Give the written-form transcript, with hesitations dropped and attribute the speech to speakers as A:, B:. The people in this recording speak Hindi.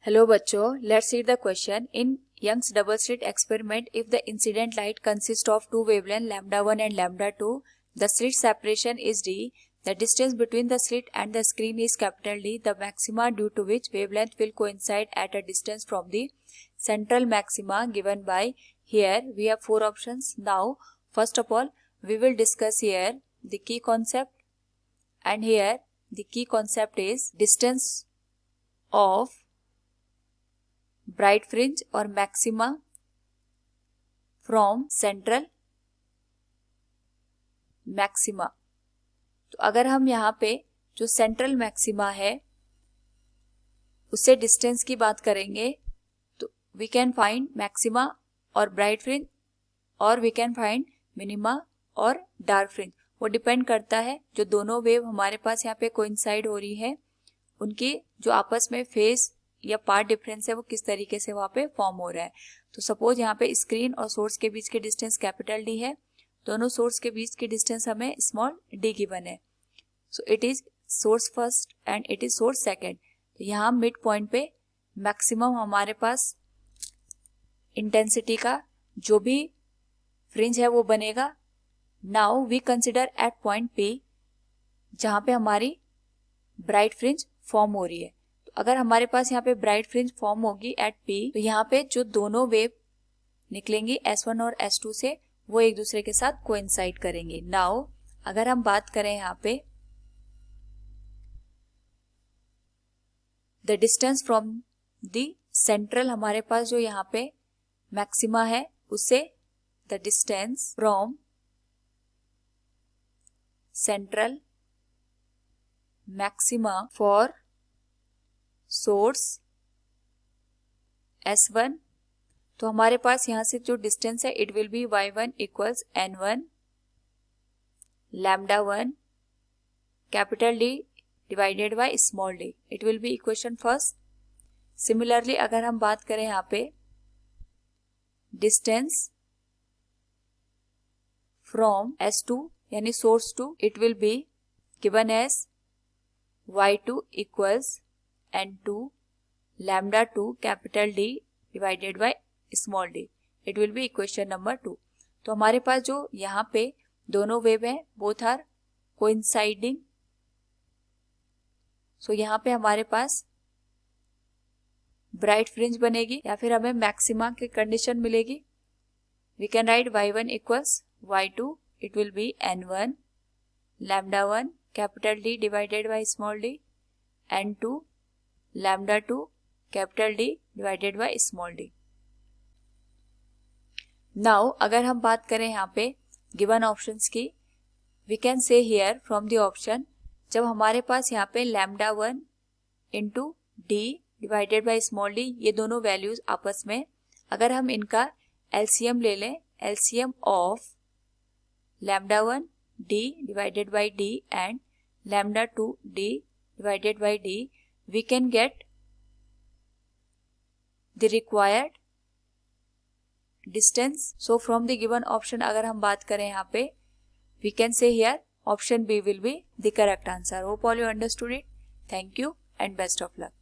A: हेलो बच्चों, let's read the question. In Young's double slit experiment, if the incident light consist of two wavelength λ1 and λ2, the slit separation is d, the distance between the slit and the screen is capital D, the maxima due to which wavelength will coincide at a distance from the central maxima given by. Here we have four options. Now first of all we will discuss here the key concept, and here the key concept is distance of bright fringe और मैक्सिमा फ्रॉम सेंट्रल मैक्सिमा. तो अगर हम यहाँ पे जो सेंट्रल मैक्सिमा है उससे डिस्टेंस की बात करेंगे तो वी कैन फाइंड मैक्सिमा और ब्राइट फ्रिंज, और वी कैन फाइंड मिनिमा और डार्क फ्रिंज. वो डिपेंड करता है जो दोनों वेव हमारे पास यहाँ पे कोइंसाइड हो रही है उनकी जो आपस में फेस या पार्ट डिफरेंस है वो किस तरीके से वहाँ पे फॉर्म हो रहा है. तो सपोज यहाँ पे स्क्रीन और सोर्स के बीच की डिस्टेंस कैपिटल डी है, दोनों सोर्स के बीच की डिस्टेंस हमें स्मॉल डी गिवन है. So it is source first and it is source second. तो यहाँ मिड पॉइंट पे मैक्सिमम हमारे पास इंटेंसिटी का जो भी फ्रिंज है वो बनेगा. Now we consider at point P जहाँ पे हमारी ब्राइट फ्रिंज फॉर्म हो रही है. अगर हमारे पास यहाँ पे ब्राइट फ्रिंज फॉर्म होगी एट पी, तो यहाँ पे जो दोनों वेव निकलेंगी S1 और S2 से वो एक दूसरे के साथ कोइंसाइड करेंगे. नाउ अगर हम बात करें यहाँ पे the distance from the central, हमारे पास जो यहाँ पे मैक्सिमा है उससे the distance from central maxima for source S1, तो हमारे पास यहां से जो डिस्टेंस है it will be y1 equals n1 λ1 capital D divided by small d. It will be equation first. Similarly अगर हम बात करें यहाँ पे डिस्टेंस फ्रॉम S2 यानी source two, it will be given as y2 equals n2 λ2 capital D divided by small d. It will be equation number 2. तो हमारे पास जो यहाँ पे दोनों वेव हैं बोथ आर कोइंसाइडिंग. सो यहाँ पे हमारे पास ब्राइट फ्रिंज बनेगी या फिर हमें मैक्सिमा की कंडीशन मिलेगी. We can write y1 equals y2, it will be n1 λ1 capital D divided by small d, n2 λ2 capital D divided by small d. Now अगर हम बात करें यहाँ पे गिवन ऑप्शंस की, we can say here from the option जब हमारे पास यहाँ पे λ1 into D divided by small d, ये दोनों वैल्यूज आपस में अगर हम इनका एलसीएम ले लें, LCM of λ1 D divided by D and λ2 D divided by D, we can get the required distance. So from the given option अगर हम बात करें यहाँ पे we can say here option B will be the correct answer. Hope all you understood it. Thank you and best of luck.